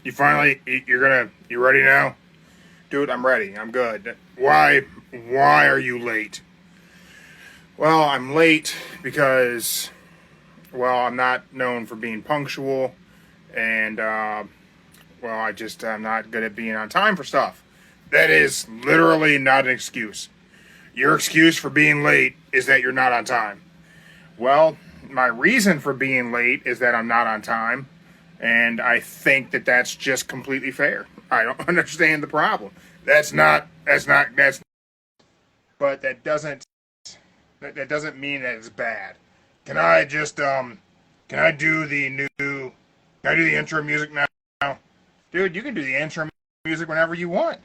You ready now? Dude, I'm ready. I'm good. Why are you late? Well, I'm late because, I'm not known for being punctual, and, I'm not good at being on time for stuff. That is literally not an excuse. Your excuse for being late is that you're not on time. Well, my reason for being late is that I'm not on time, and I think that that's just completely fair. I don't understand the problem. But that doesn't mean that it's bad. Can I just can I do the new can I do the intro music now? Dude, you can do the intro music whenever you want.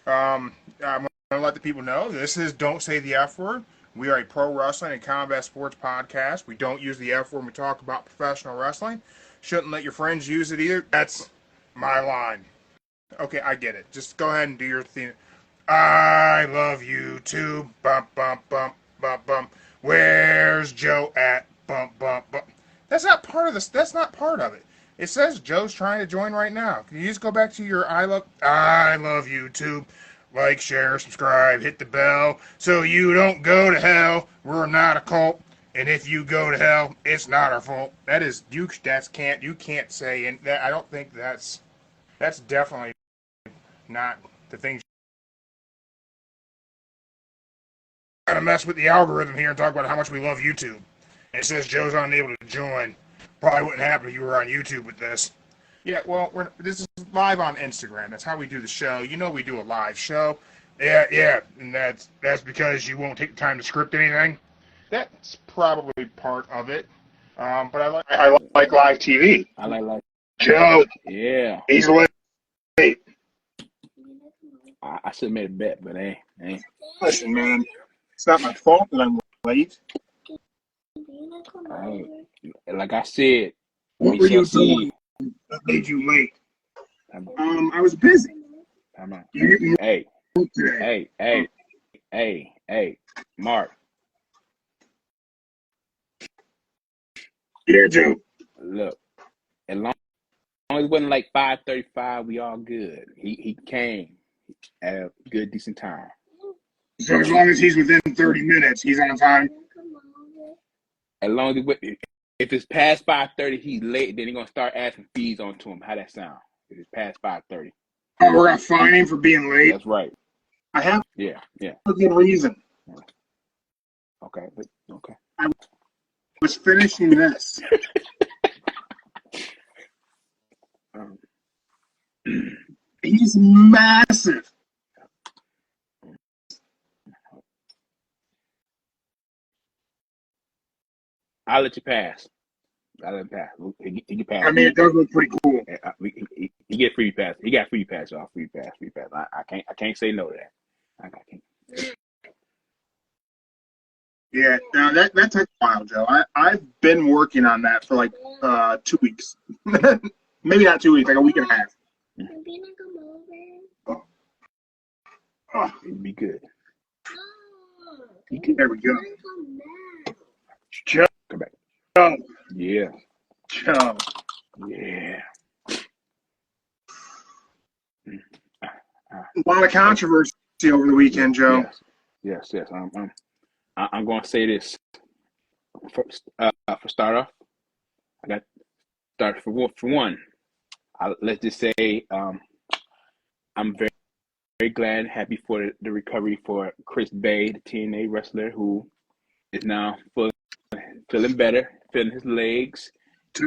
I'm gonna let the people know this is Don't Say the F Word. We are a pro wrestling and combat sports podcast. We don't use the F word when we talk about professional wrestling. Shouldn't let your friends use it either. That's my line. Okay, I get it. Just go ahead and do your theme. I love you too. Bump, bump, bump, bump, bump. Where's Joe at? Bump, bump, bump. That's not part of this. That's not part of it. It says Joe's trying to join right now. Can you just go back to your I love you too. Like, share, subscribe, hit the bell so you don't go to hell. We're not a cult. And if you go to hell, it's not our fault. That is you can't say, and that I don't think that's definitely not the thing. Trying to mess with the algorithm here and talk about how much we love YouTube. And it says Joe's unable to join. Probably wouldn't happen if you were on YouTube with this. Yeah, well, this is live on Instagram. That's how we do the show. You know we do a live show. Yeah, and that's because you won't take the time to script anything. That's probably part of it. But I like live TV. I like Joe. Yeah. He's late. I should have made a bet, but hey. Listen, man, it's not my fault that I'm late. Like I said, what were you doing that made you late? I was busy. Hey, Mark. Yeah, Joe. Look, as long as it wasn't like 5:35, we all good. He came at a good, decent time. So as long as he's within 30 minutes, he's on time? As long as if it's past 5:30, he's late, then he's going to start asking fees onto him. How that sound? If it's past 5:30. Oh, we're going to fine him for being late? That's right. I have yeah. a good reason. Okay. I was finishing this. He's massive. I'll let you pass. He can pass. I mean, it does look pretty cool. He get free pass. He got free pass, y'all. Free pass. I can't say no to that. I can't. Yeah, now that takes a while, Joe. I've been working on that for like 2 weeks. Maybe not 2 weeks, like a week and a half. Oh. It'd be good. There we go. Joe. Come back. Joe. Yeah. Joe. Yeah. A lot of controversy over the weekend, Joe. Yes. I'm going to say this. First, for start off, I got start for one. Let's just say I'm very, very glad and happy for the recovery for Chris Bay, the TNA wrestler, who is now feeling better, feeling his legs,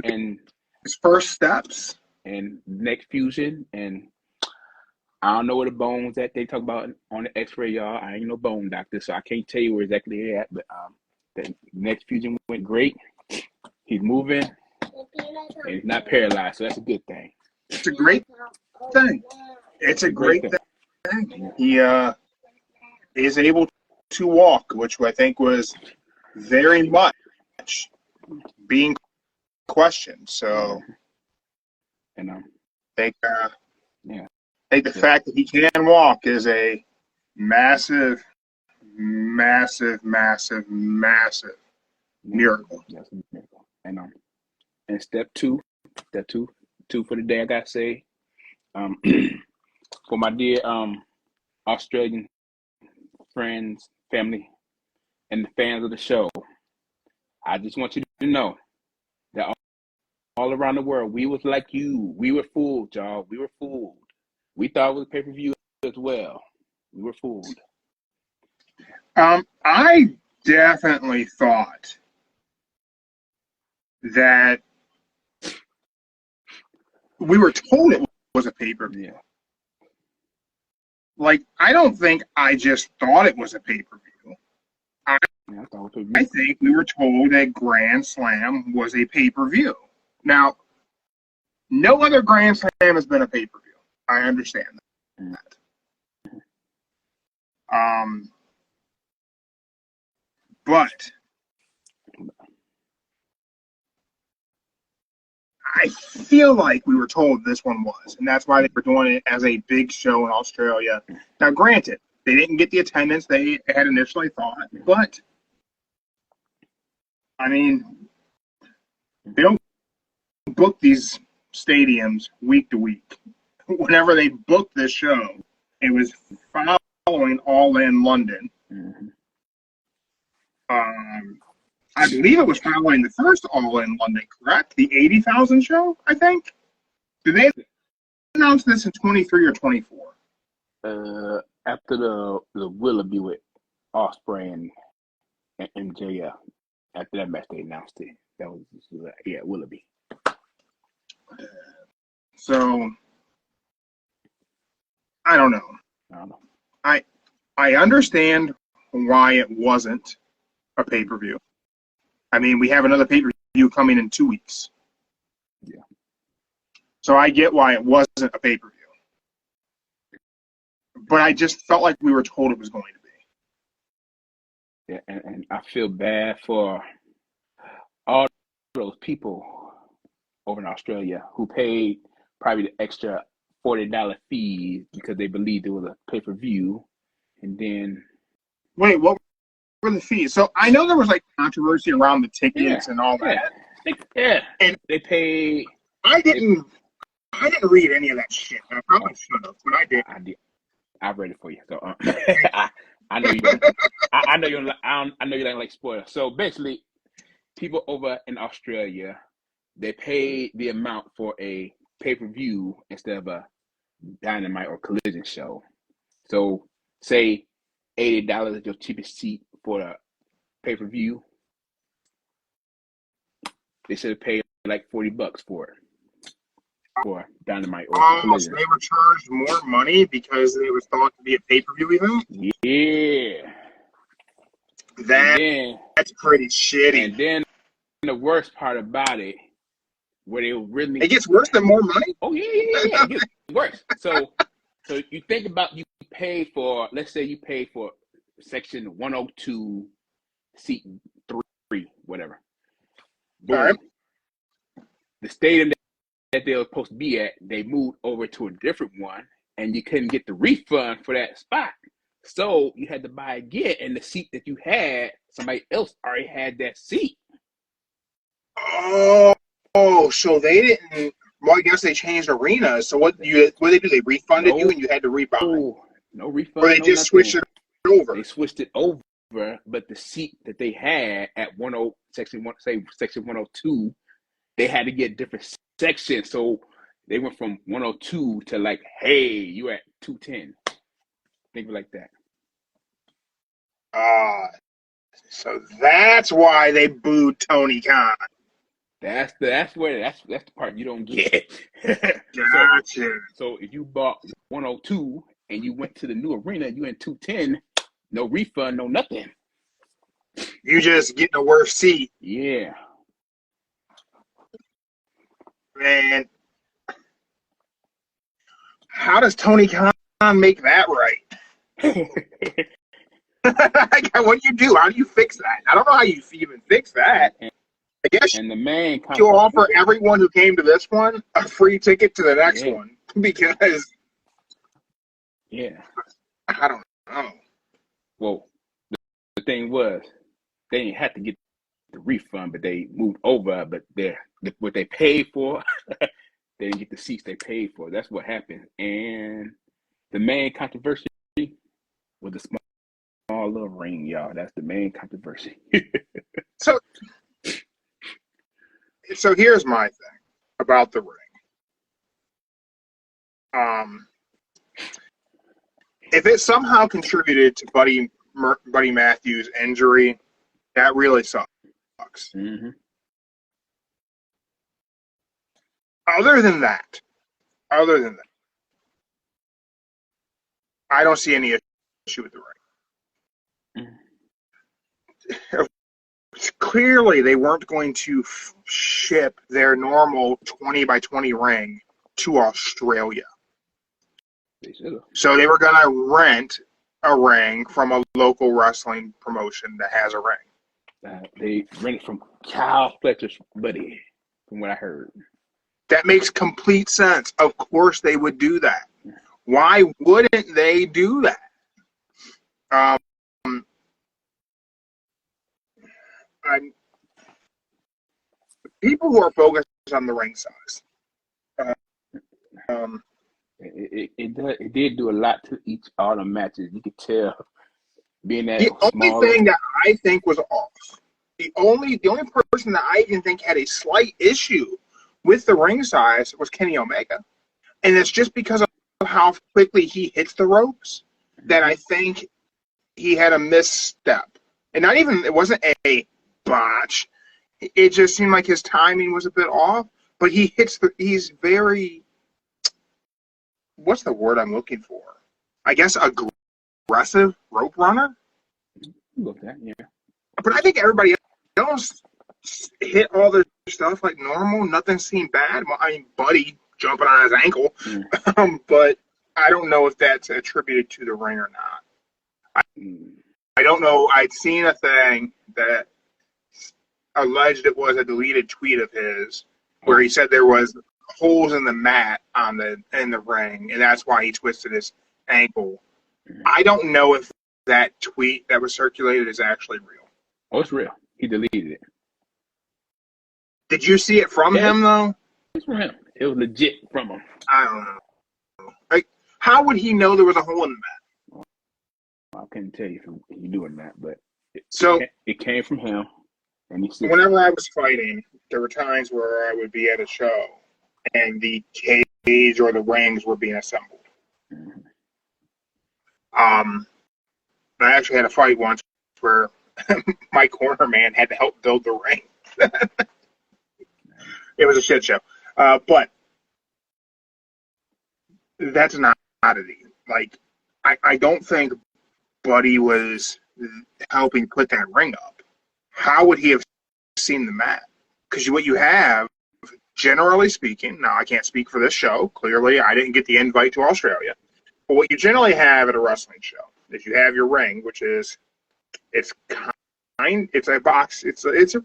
and his first steps, and neck fusion, and I don't know where the bones that they talk about on the X-ray, y'all. I ain't no bone doctor, so I can't tell you where exactly they're at. But the neck fusion went great. He's moving, and he's not paralyzed, so that's a good thing. It's a great thing. It's a great thing. He is able to walk, which I think was very much being questioned. So, and I think the fact that he can walk is a massive miracle. That's a miracle. And step two for the day, I gotta say, For my dear Australian friends, family, and the fans of the show, I just want you to know that all around the world, we was like you. We were fooled, y'all. We were fooled. We thought it was pay-per-view as well. We were fooled. I definitely thought that we were told it was a pay-per-view. Yeah. Like, I don't think I just thought it was a pay-per-view. I think we were told that Grand Slam was a pay-per-view. Now, no other Grand Slam has been a pay-per-view. I understand that. But I feel like we were told this one was, and that's why they were doing it as a big show in Australia. Now, granted, they didn't get the attendance they had initially thought, but I mean, they don't book these stadiums week to week. Whenever they booked this show, it was following All In London. Mm-hmm. I believe it was following the first All In London, correct? The 80,000 show, I think. Did they announce this in 23 or 24? After the Willoughby with Ospreay and MJF, after that match they announced it. That was Willoughby. So I don't know. I understand why it wasn't a pay-per-view. I mean, we have another pay-per-view coming in 2 weeks. Yeah. So I get why it wasn't a pay-per-view. But I just felt like we were told it was going to be. Yeah, and I feel bad for all those people over in Australia who paid probably the extra $40 fees because they believed it was a pay-per-view. And then... Wait, what were the fees? So I know there was like controversy around the tickets and all that. And they paid... I didn't read any of that shit. I probably should have, but I did. I read it for you. So I know you don't. I know you don't. I know you don't like spoilers. So basically, people over in Australia, they paid the amount for a pay-per-view instead of a Dynamite or Collision show. So say $80 is your cheapest seat for the pay-per-view. They should have paid like $40 for it. For Dynamite or Collision. So they were charged more money because it was thought to be a pay-per-view event? Yeah. That's pretty shitty. And then the worst part about it, where they really... It gets worse than more money? Oh, yeah. It gets worse. So you think about, you pay for, let's say you pay for section 102, seat 3, whatever. Boom. All right. The stadium that they were supposed to be at, they moved over to a different one, and you couldn't get the refund for that spot. So you had to buy again, and the seat that you had, somebody else already had that seat. Oh, so they didn't. Well, I guess they changed arenas. So what they do? They refunded you, and you had to rebuy. No refund. Or they just switched it over. They switched it over, but the seat that they had at section 102, they had to get different section, so they went from 102 to like, hey, you at 210. Think of it like that. So that's why they booed Tony Khan. That's the part you don't get. Gotcha. So if you bought 102 and you went to the new arena, you in 210, no refund, no nothing. You just get the worst seat. Yeah. Man, how does Tony Khan make that right? What do you do? How do you fix that? I don't know how you even fix that. I guess and the man you'll offer everyone who came to this one a free ticket to the next one because I don't know. Well, the thing was, they didn't have to get the refund, but they moved over. But what they paid for, they didn't get the seats they paid for. That's what happened. And the main controversy was the small little ring, y'all. That's the main controversy. So here's my thing about the ring. If it somehow contributed to Buddy Matthews' injury, that really sucks. Mm-hmm. Other than that, I don't see any issue with the ring. Mm-hmm. Clearly, they weren't going to ship their normal 20 by 20 ring to Australia. So they were going to rent a ring from a local wrestling promotion that has a ring. They rented from Kyle Fletcher's buddy, from what I heard. That makes complete sense. Of course they would do that. Why wouldn't they do that? People who are focused on the ring size. It did do a lot to all the matches. You could tell being that the smaller. Only thing that I think was off, the only person that I even think had a slight issue with the ring size was Kenny Omega. And it's just because of how quickly he hits the ropes that I think he had a misstep. And it wasn't a botch. It just seemed like his timing was a bit off. But he's very, what's the word I'm looking for? I guess aggressive rope runner. Look at yeah. But I think everybody else hit all their stuff like normal. Nothing seemed bad. I mean, Buddy jumping on his ankle. But I don't know if that's attributed to the ring or not. I don't know. I'd seen a thing that alleged it was a deleted tweet of his where he said there was holes in the mat in the ring, and that's why he twisted his ankle. I don't know if that tweet that was circulated is actually real. Oh, it's real. He deleted it. Did you see it from him, though? It's from him. It was legit from him. I don't know. Like, how would he know there was a hole in the mat? I couldn't tell you if he doing that, but it came from him. And whenever I was fighting, there were times where I would be at a show and the cage or the rings were being assembled. Mm-hmm. I actually had a fight once where my corner man had to help build the ring. It was a shit show. But that's not oddity. Like, I don't think Buddy was helping put that ring up. How would he have seen the mat? Because what you have, generally speaking, now I can't speak for this show. Clearly, I didn't get the invite to Australia. But what you generally have at a wrestling show is you have your ring, which is it's a box. It's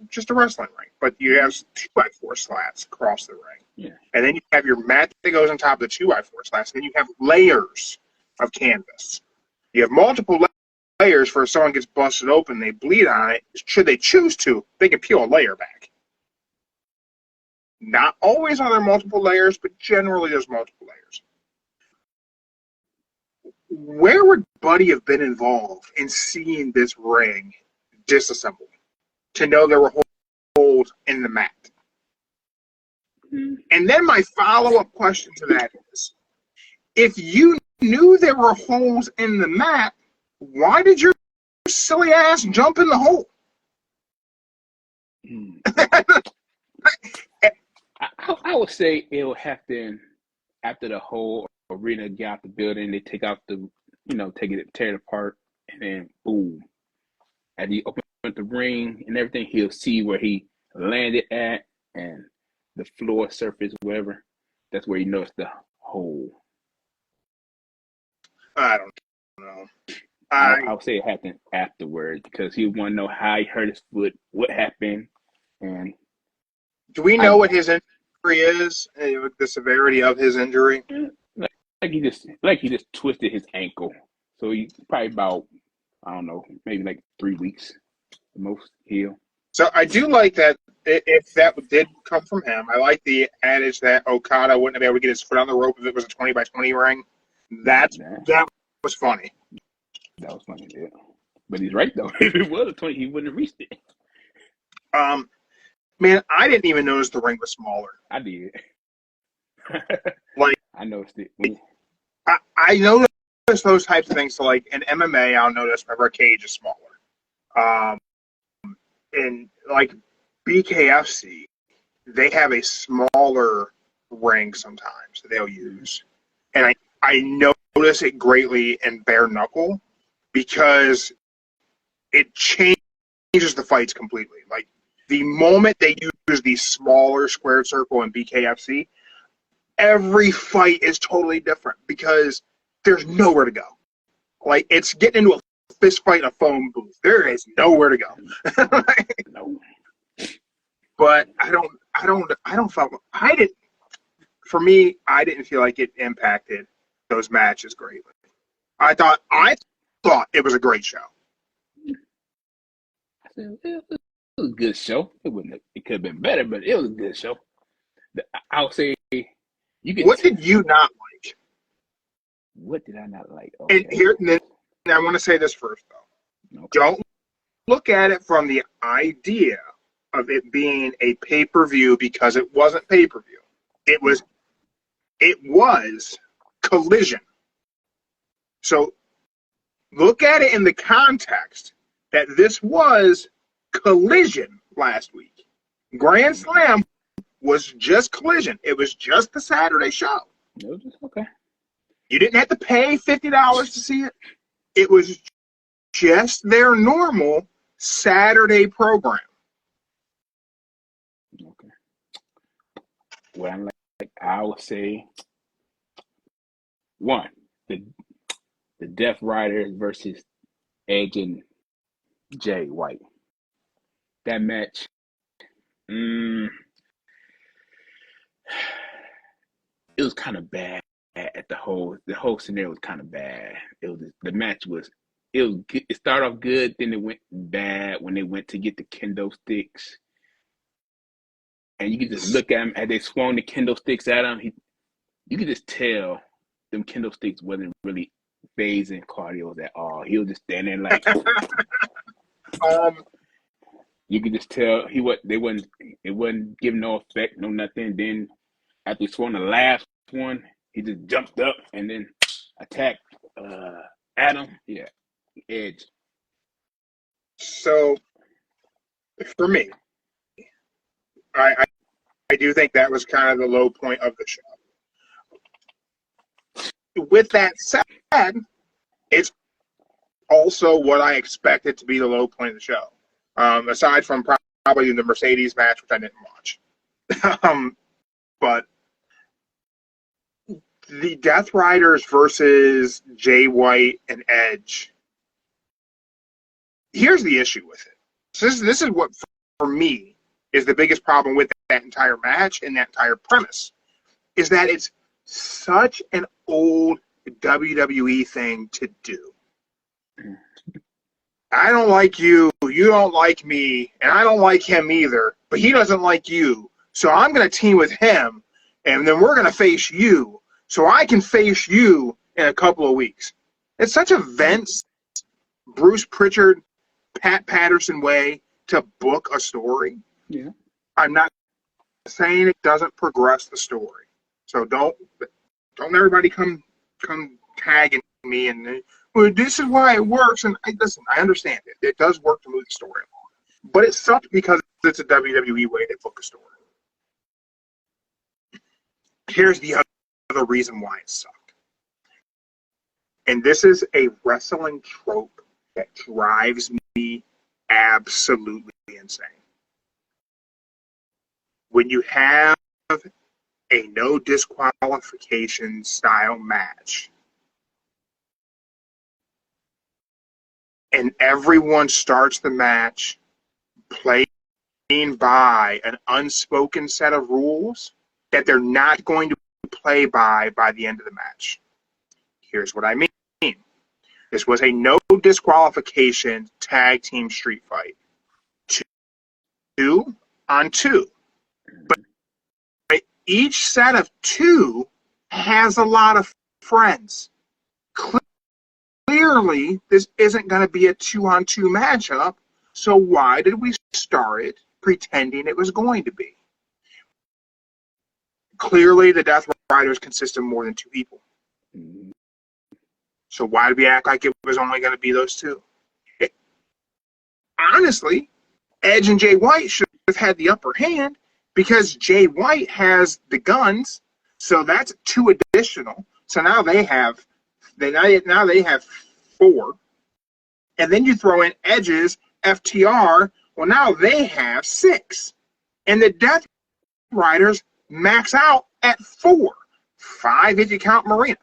just a wrestling ring, but you have 2x4 slats across the ring. Yeah. And then you have your mat that goes on top of the 2x4 slats. And then you have layers of canvas. You have multiple layers for if someone gets busted open, they bleed on it. Should they choose to, they can peel a layer back. Not always are there multiple layers, but generally there's multiple layers. Where would Buddy have been involved in seeing this ring disassembled to know there were holes in the mat? And then my follow-up question to that is, if you knew there were holes in the mat, why did your silly ass jump in the hole? I would say it will happen after the whole arena get out the building. They take out tear it apart, and then boom. As he opens the ring and everything, he'll see where he landed at and the floor surface, wherever. That's where he knows the hole. I don't know. I would say it happened afterwards because he would want to know how he hurt his foot, what happened, and. Do we know what his injury is? The severity of his injury? Like he just twisted his ankle. So he probably about, I don't know, maybe like 3 weeks the most heal. So I do like that. If that did come from him, I like the adage that Okada wouldn't be able to get his foot on the rope if it was a 20-by-20 ring. That was funny. That was funny, yeah. But he's right though. If it was a 20, he wouldn't have reached it. Man, I didn't even notice the ring was smaller. I did. Like I noticed it. I noticed those types of things. So like in MMA, I'll notice whenever a cage is smaller. In like BKFC, they have a smaller ring sometimes that they'll use, and I notice it greatly in bare knuckle because it changes the fights completely. Like the moment they use the smaller squared circle in BKFC, every fight is totally different because there's nowhere to go. Like it's getting into a fist fight in a phone booth. There is nowhere to go. No. But I didn't. For me, I didn't feel like it impacted those matches greatly. I thought it was a great show. It was a good show. It could have been better, but it was a good show. I would say you can. What did you not like? What did I not like? Okay. And then I want to say this first though. Okay. Don't look at it from the idea of it being a pay-per-view because it wasn't pay-per-view. It was Collision. So look at it in the context that this was Collision last week. Grand Slam was just Collision. It was just the Saturday show. It was just okay. You didn't have to pay $50 to see it. It was just their normal Saturday program. Okay. Well, I would say one, the Death Riders versus Edge and Jay White. That match, it was kind of bad. The whole scenario was kind of bad. It started off good, then it went bad when they went to get the kendo sticks. And you could just look at him as they swung the kendo sticks at him. You could just tell them kendo sticks wasn't really phasing cardio at all. He was just standing there like. You could just tell it wasn't giving no effect, no nothing. Then after he swung the last one, he just jumped up and then attacked Adam. Yeah, Edge. So for me, I do think that was kind of the low point of the show. With that said, it's also what I expected to be the low point of the show. Aside from probably the Mercedes match, which I didn't watch. But the Death Riders versus Jay White and Edge, here's the issue with it. So this is what, for me, is the biggest problem with that entire match and that entire premise, is that it's such an old WWE thing to do. I don't like you, you don't like me, and I don't like him either, but he doesn't like you, so I'm going to team with him, and then we're going to face you, so I can face you in a couple of weeks. It's such a Vince, Bruce Pritchard, Pat Patterson way to book a story. Yeah. I'm not saying it doesn't progress the story. So don't everybody come tagging me and well, this is why it works. And listen, I understand it. It does work to move the story along. But it sucks because it's a WWE way to book a story. Here's the other reason why it sucked. And this is a wrestling trope that drives me absolutely insane. When you have a no disqualification style match and everyone starts the match playing by an unspoken set of rules that they're not going to play by the end of the match. Here's what I mean. This was a no disqualification tag team street fight. 2 on 2. But each set of 2 has a lot of friends. Clearly, this isn't going to be a 2-on-2 matchup, so why did we start it pretending it was going to be? Clearly, the Death Riders consist of more than 2 people. So why did we act like it was only going to be those 2? Honestly, Edge and Jay White should have had the upper hand because Jay White has the guns, so that's 2 additional. So now they have 4. And then you throw in Edge's FTR, well, now they have 6. And the Death Riders max out at 4. 5 if you count Marina.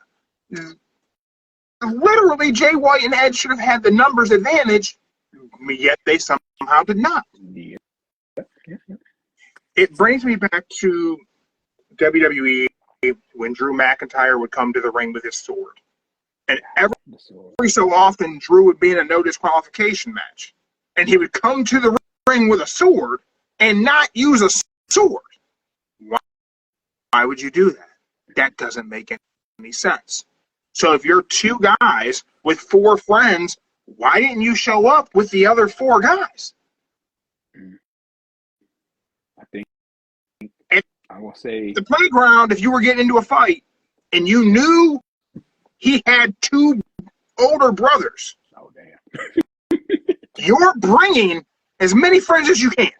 Literally, Jay White and Edge should have had the numbers advantage, yet they somehow did not. Yeah. It brings me back to WWE when Drew McIntyre would come to the ring with his sword. And every so often, Drew would be in a no disqualification match. And he would come to the ring with a sword and not use a sword. Why would you do that? That doesn't make any sense. So if you're 2 guys with 4 friends, why didn't you show up with the other 4 guys? I think and I will say the playground, if you were getting into a fight and you knew he had 2 older brothers, oh damn. you're bringing as many friends as you can.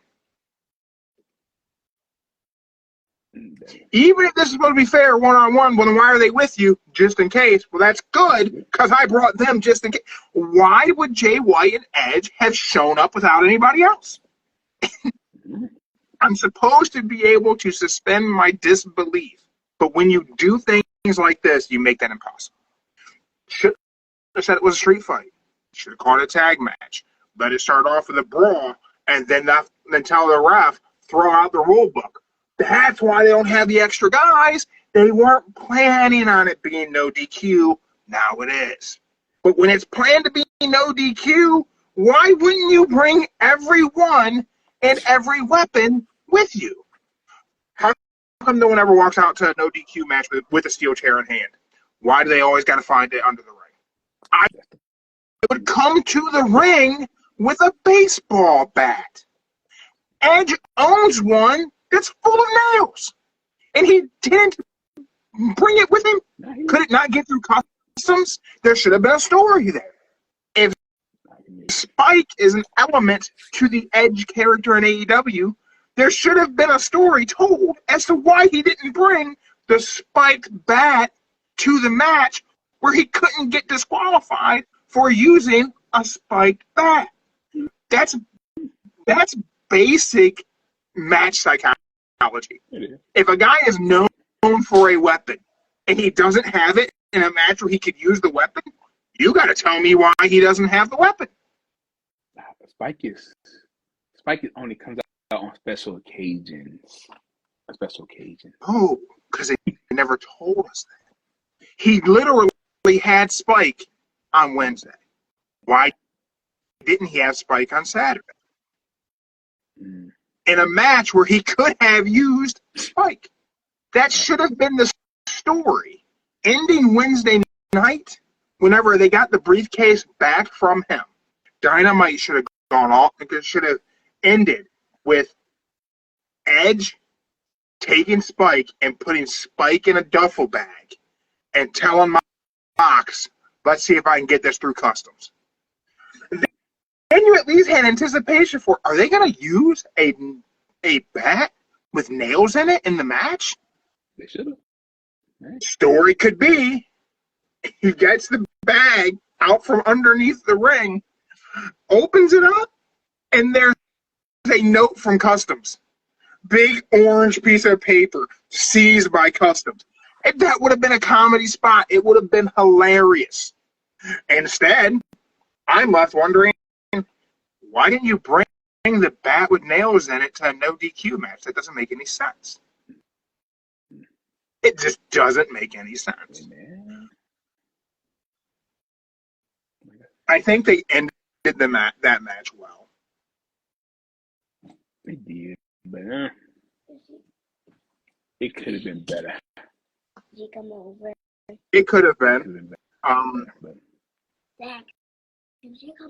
Even if this is supposed to be fair one-on-one, well, then why are they with you just in case? Well, that's good because I brought them just in case. Why would Jay White and Edge have shown up without anybody else? I'm supposed to be able to suspend my disbelief, but when you do things like this, you make that impossible. Should have said it was a street fight. Should have called it a tag match. Let it start off with a brawl, and then tell the ref, throw out the rule book. That's why they don't have the extra guys. They weren't planning on it being no DQ. Now it is. But when it's planned to be no DQ, why wouldn't you bring everyone and every weapon with you? How come no one ever walks out to a no DQ match with a steel chair in hand? Why do they always got to find it under the ring? I would come to the ring with a baseball bat. Edge owns one that's full of nails. And he didn't bring it with him. Could it not get through customs? There should have been a story there. If Spike is an element to the Edge character in AEW, there should have been a story told as to why he didn't bring the spiked bat to the match where he couldn't get disqualified for using a spiked bat. That's basic match psychology. If a guy is known for a weapon and he doesn't have it in a match where he could use the weapon, you got to tell me why he doesn't have the weapon. Spike only comes out on special occasions. A special occasion. Oh, because they never told us that. He literally had Spike on Wednesday. Why didn't he have Spike on Saturday? In a match where he could have used Spike. That should have been the story. Ending Wednesday night, whenever they got the briefcase back from him, Dynamite should have gone off. It should have ended with Edge taking Spike and putting Spike in a duffel bag and telling Mox, let's see if I can get this through customs. Then you at least had anticipation for, are they going to use a bat with nails in it in the match? They should have. Right. Story could be, he gets the bag out from underneath the ring, opens it up, and there's a note from customs. Big orange piece of paper, seized by customs. And that would have been a comedy spot. It would have been hilarious. Instead, I'm left wondering, why didn't you bring the bat with nails in it to a no DQ match? That doesn't make any sense. It just doesn't make any sense. I think they ended that match well. It did, but it could have been better. It could have It been. could have been Um, better, but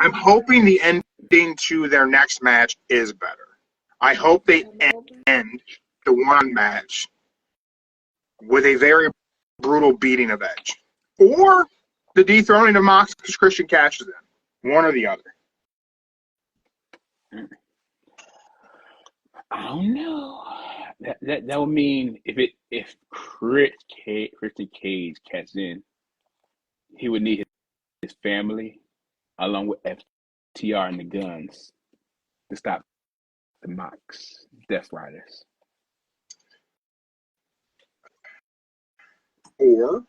I'm hoping the ending to their next match is better. I hope they end the one match with a very brutal beating of Edge, or the dethroning of Mox because Christian cashes in. One or the other. I don't know. That would mean if Christian Cage catches in, he would need his family along with FTR and the Guns to stop the Mox Death Riders. Or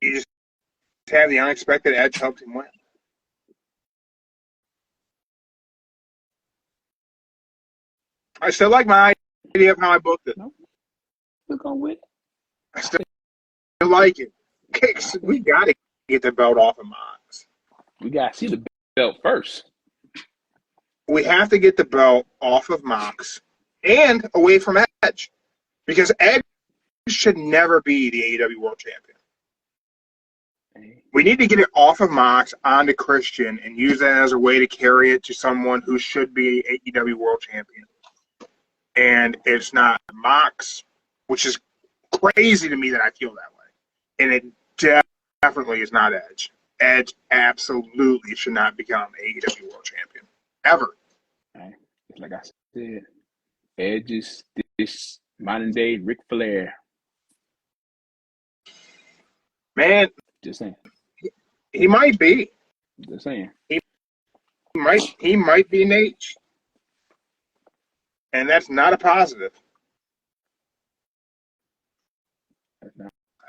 you just have the unexpected Edge helps him win. I still like my idea of how I booked it. No, we're going with it. I still like it. We got to get the belt off of Mox. We got to see the belt first. We have to get the belt off of Mox and away from Edge. Because Edge should never be the AEW World Champion. We need to get it off of Mox onto Christian and use that as a way to carry it to someone who should be AEW World Champion. And it's not Mox, which is crazy to me that I feel that way. And it definitely is not Edge. Edge absolutely should not become AEW World Champion. Ever. Like I said, Edge is this modern day Ric Flair. Man, just saying. He might be. Just saying. He might be an H. And that's not a positive.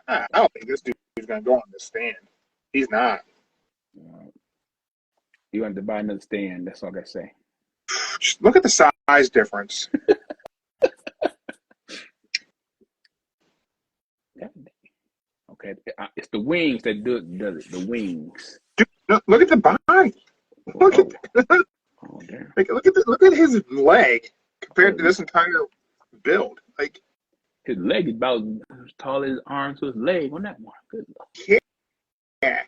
I don't think this dude is going to go on the stand. He's not. You want to buy another stand. That's all I got to say. Just look at the size difference. Okay, it's the wings that does it. The wings. Dude, look at the body. Look at his leg compared to this entire build. Like his leg is about as tall as his arm to his leg on that one. Good Lord. Yeah,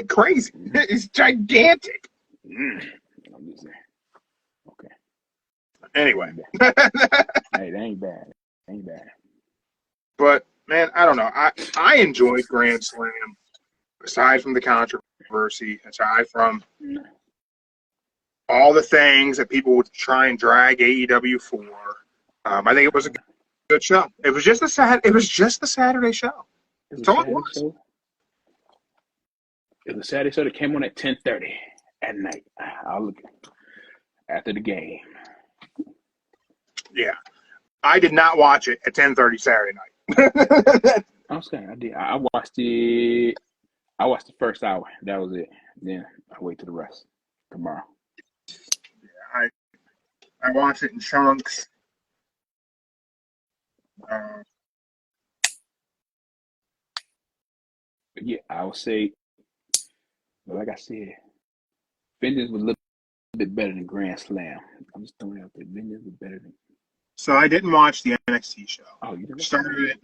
crazy. It's gigantic. I'm just saying. Okay. Anyway. Hey, that ain't bad. Ain't bad. But man, I don't know. I enjoyed Grand Slam, aside from the controversy, aside from all the things that people would try and drag AEW for. I think it was a good show. It was just the Saturday show. That's all it was. Show? It was a Saturday show that came on at 10:30 at night. I'll look after the game. Yeah, I did not watch it at 10:30 Saturday night. I'm saying I did. I watched it. I watched the first hour. That was it. Then I wait to the rest tomorrow. Yeah, I watched it in chunks. Yeah, I would say, like I said, Vengeance was a little bit better than Grand Slam. I'm just throwing it out there. Vengeance was better than. So I didn't watch the NXT show. Oh, you didn't? Started it,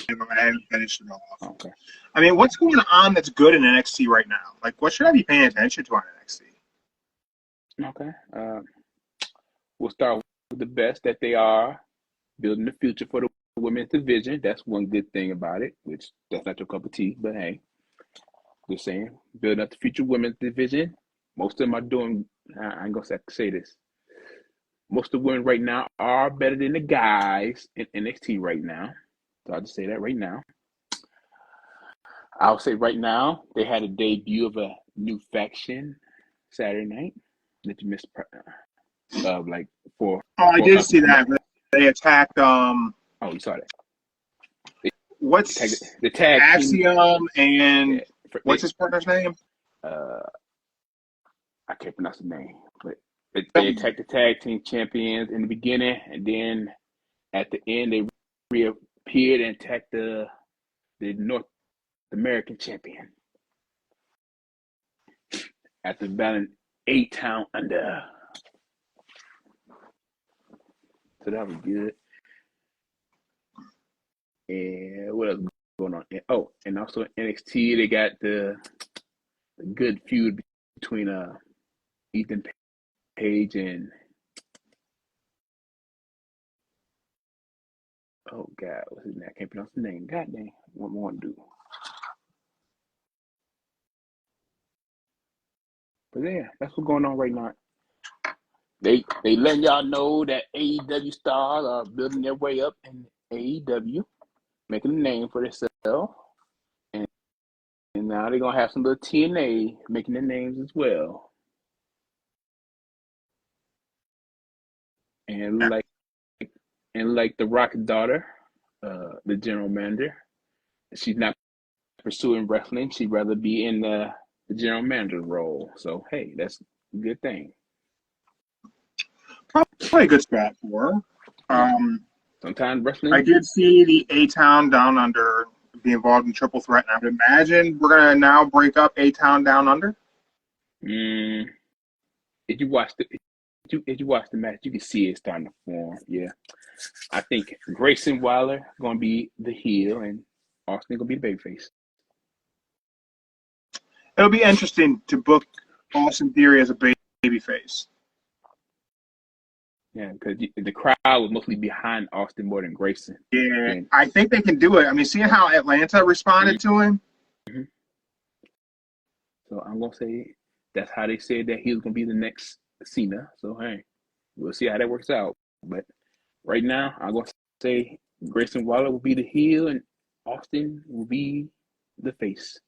and I haven't finished it off. Okay. I mean, what's going on that's good in NXT right now? Like, what should I be paying attention to on NXT? Okay. We'll start with the best that they are building the future for the women's division. That's one good thing about it, which that's not your cup of tea, but hey, just saying, building up the future women's division. Most of them are doing. I ain't gonna say this. Most of the women right now are better than the guys in NXT right now. So I'll just say that right now. I'll say right now, they had a debut of a new faction Saturday night that you missed like for. Oh, I did see that. They attacked. Oh, you saw that. What's the tag Axiom and what's his partner's name? I can't pronounce the name, but they attacked the tag team champions in the beginning, and then at the end they reappeared and attacked the North American champion. After battling A-Town Under. So that was good. And what else going on? Oh, and also NXT, they got the good feud between Ethan Page and oh god, what's his name? I can't pronounce the name. God dang, what more to do? But yeah, that's what's going on right now. They letting y'all know that AEW stars are building their way up in AEW, making a name for themselves, and now they're gonna have some little TNA making their names as well. And like the Rock's daughter, the general manager, she's not pursuing wrestling. She'd rather be in the general manager role. So hey, that's a good thing. Probably a good spot for her. Sometimes wrestling. I did see the A-Town Down Under be involved in Triple Threat, and I would imagine we're gonna now break up A-Town Down Under. If you watch the match, you can see it starting to form. Yeah, I think Grayson Waller gonna be the heel, and Austin gonna be the babyface. It'll be interesting to book Austin Theory as a babyface. Yeah, because the crowd was mostly behind Austin more than Grayson. Yeah, I think they can do it. I mean, seeing how Atlanta responded to him. Mm-hmm. So I'm gonna say that's how they said that he was gonna be the next Cena. So hey, we'll see how that works out. But right now, I'm gonna say Grayson Waller will be the heel, and Austin will be the face.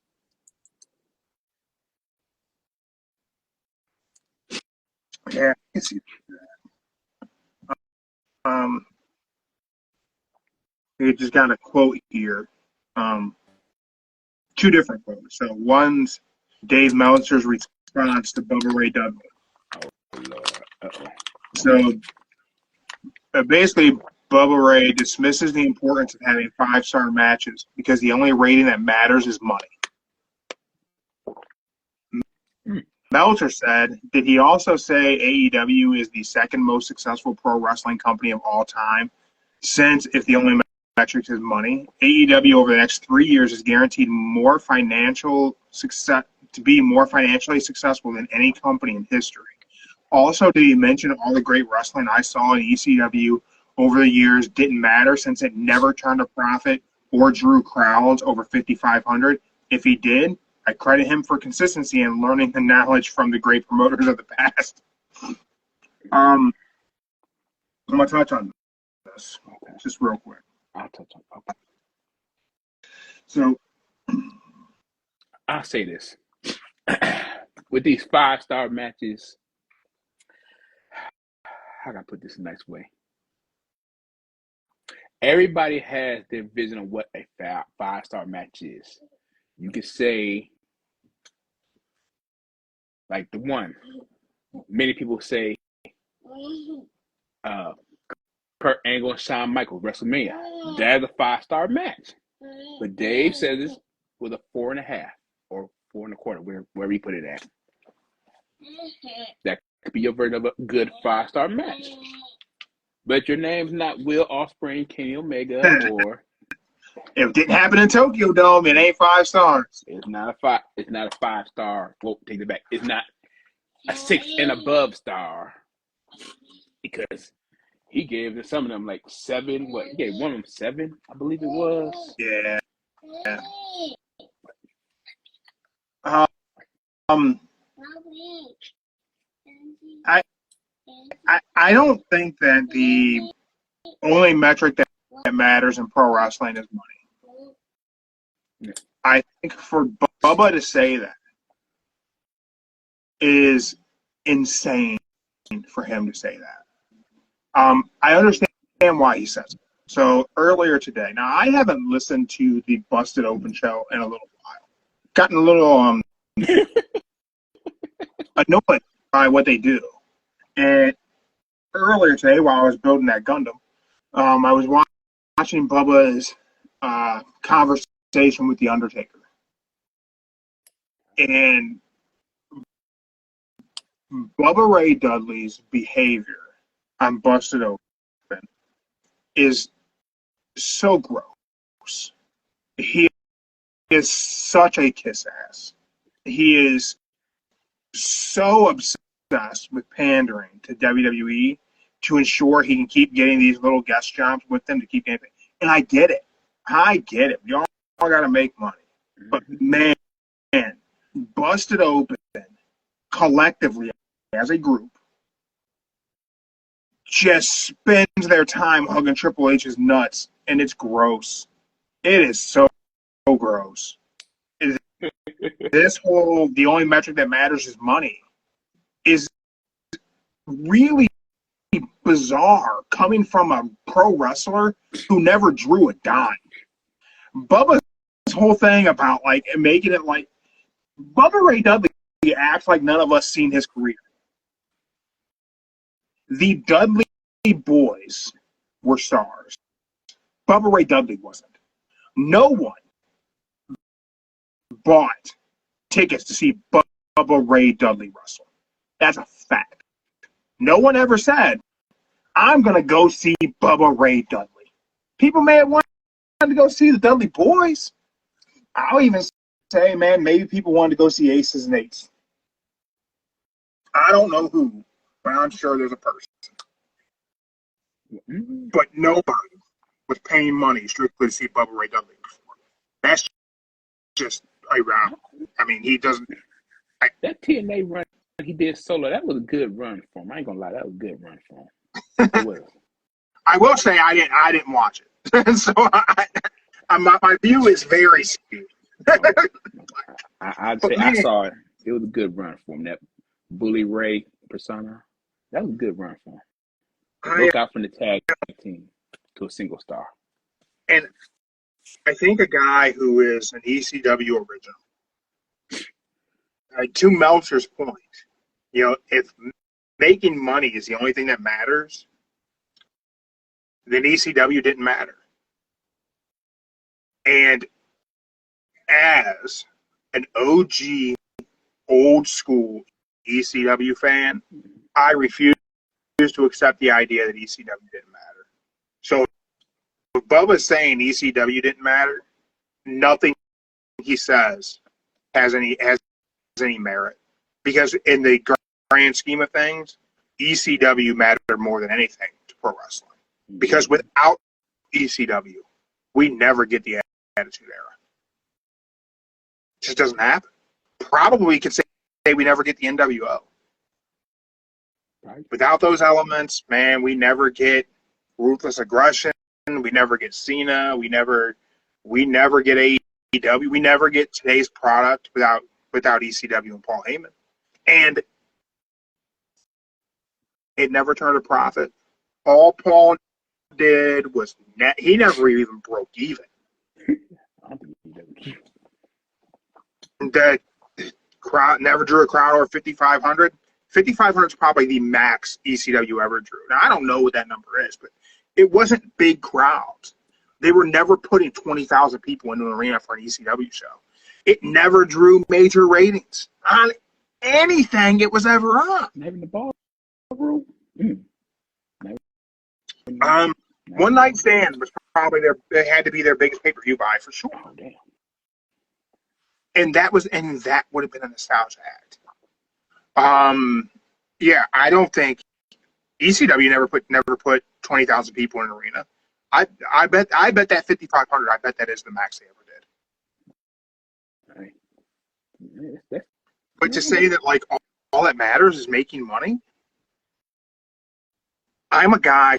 Yeah, I can see that. We just got a quote here. Two different quotes. So one's Dave Meltzer's response to Bubba Ray Dudley. Oh Lord. Uh-oh. So basically, Bubba Ray dismisses the importance of having 5-star matches because the only rating that matters is money. Meltzer said, did he also say AEW is the second most successful pro wrestling company of all time? Since if the only metric is money, AEW over the next 3 years is guaranteed more financial success to be more financially successful than any company in history. Also, did he mention all the great wrestling I saw in ECW over the years didn't matter since it never turned a profit or drew crowds over 5,500? If he did, I credit him for consistency and learning the knowledge from the great promoters of the past. I'm going to touch on this just real quick. I'll touch on it. Okay. So, I'll say this. With these 5-star matches, how can I put this in a nice way? Everybody has their vision of what a 5-star match is. You could say, like the one, many people say, Kurt Angle and Shawn Michaels, WrestleMania. That's a 5-star match. But Dave says this was a 4.5 or 4.25, wherever you put it at. That could be your version of a good 5-star match. But your name's not Will Ospreay, Kenny Omega, or if it didn't happen in Tokyo Dome, it ain't 5 stars. It's not a 5-star. Well, take it back. It's not a 6 and above star because he gave some of them like 7. What he gave one of them 7, I believe it was. Yeah. I don't think that the only metric that matters in pro wrestling is money. Yeah. I think for Bubba to say that is insane for him to say that. I understand why he says it. So earlier today, now I haven't listened to the Busted Open show in a little while. Gotten a little annoyed by what they do. And earlier today, while I was building that Gundam, I was watching Bubba's conversation with The Undertaker. And Bubba Ray Dudley's behavior on Busted Open is so gross. He is such a kiss ass. He is so obsessed with pandering to WWE to ensure he can keep getting these little guest jobs with them to keep getting. And I get it. I get it. Y'all got to make money. But man, Busted Open collectively as a group just spends their time hugging Triple H's nuts, and it's gross. It is so gross. This whole the only metric that matters is money is really bizarre coming from a pro wrestler who never drew a dime. Bubba's whole thing about like making it like Bubba Ray Dudley acts like none of us seen his career. The Dudley boys were stars. Bubba Ray Dudley wasn't. No one bought tickets to see Bubba Ray Dudley wrestle. That's a fact. No one ever said, I'm going to go see Bubba Ray Dudley. People may have wanted to go see the Dudley boys. I'll even say, man, maybe people wanted to go see Aces and Eights. I don't know who, but I'm sure there's a person. But nobody was paying money strictly to see Bubba Ray Dudley before. That's just ironic. I mean, he doesn't. That TNA run he did solo, that was a good run for him. I ain't gonna lie, that was a good run for him. It was. I will say I didn't watch it, so my view is very skewed. I'd say I saw it. It was a good run for him. That Bully Ray persona, that was a good run for him. Look out from the tag team to a single star. And I think a guy who is an ECW original, to Meltzer's point, if making money is the only thing that matters, then ECW didn't matter. And as an OG, old school ECW fan, I refuse to accept the idea that ECW didn't matter. So if Bubba's saying ECW didn't matter, nothing he says has any merit. Because in the grand scheme of things, ECW mattered more than anything to pro wrestling. Because without ECW, we never get the Attitude Era. It just doesn't happen. Probably we could say we never get the NWO. Right. Without those elements, man, we never get Ruthless Aggression. We never get Cena. We never get AEW. We never get today's product without ECW and Paul Heyman. And it never turned a profit. All Paul did was he never even broke even. That crowd never drew a crowd over 5,500. 5,500 is probably the max ECW ever drew. Now, I don't know what that number is, but it wasn't big crowds. They were never putting 20,000 people into an arena for an ECW show. It never drew major ratings on anything it was ever on. Never in the ballroom. One Night Stand was probably it had to be their biggest pay-per-view buy for sure. Oh, damn. And that would have been a nostalgia act. Yeah, I don't think ECW never put 20,000 people in an arena. I bet that 5,500. I bet that is the max they ever did. Right. But to say that like all that matters is making money, I'm a guy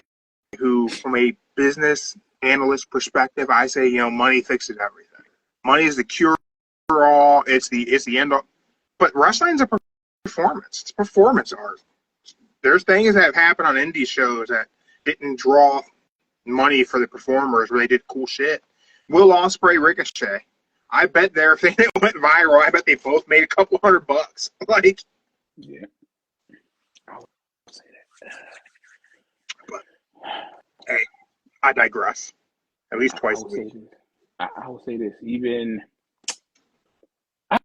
who, from a business analyst perspective, I say money fixes everything. Money is the cure for all. It's the end all. But wrestling's a performance. It's performance art. There's things that have happened on indie shows that didn't draw money for the performers where they did cool shit. Will Ospreay, Ricochet. I bet their thing that went viral, I bet they both made a couple $100. Like, yeah. I would say that. But hey, I digress. At least twice a week. I will say this. Even I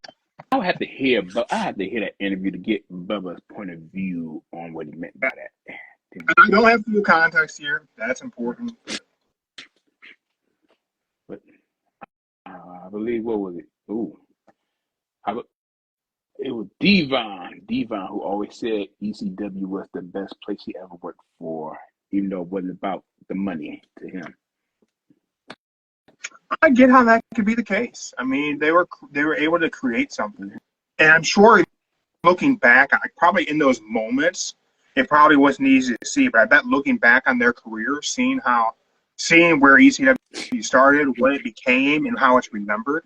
would have to hear, but I have to hear that interview to get Bubba's point of view on what he meant by that. I don't have full context here. That's important. But I believe, what was it? It was Devon who always said ECW was the best place he ever worked for, even though it wasn't about the money to him. I get how that could be the case. I mean, they were able to create something, and I'm sure looking back, probably in those moments, it probably wasn't easy to see. But I bet looking back on their career, seeing where ECW started, what it became, and how it's remembered.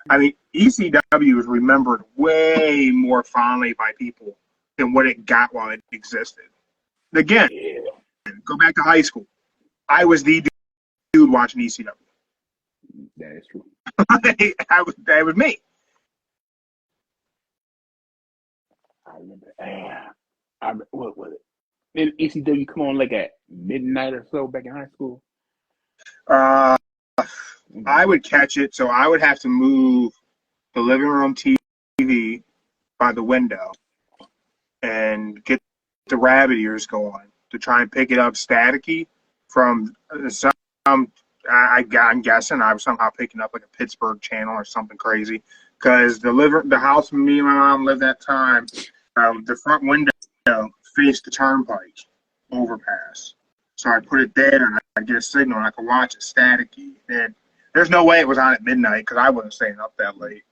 I mean, ECW is remembered way more fondly by people than what it got while it existed. Again, go back to high school. I was the dude watching ECW. That is true. That was me. I remember. What was it? Did ECW come on like at midnight or so back in high school? I would catch it, so I would have to move the living room TV by the window and get the rabbit ears going to try and pick it up staticky from some. I'm guessing I was somehow picking up like a Pittsburgh channel or something crazy, because the house me and my mom lived that time, the front window faced the turnpike overpass. So I put it there and I get a signal and I could watch it staticky. And there's no way it was on at midnight because I wasn't staying up that late.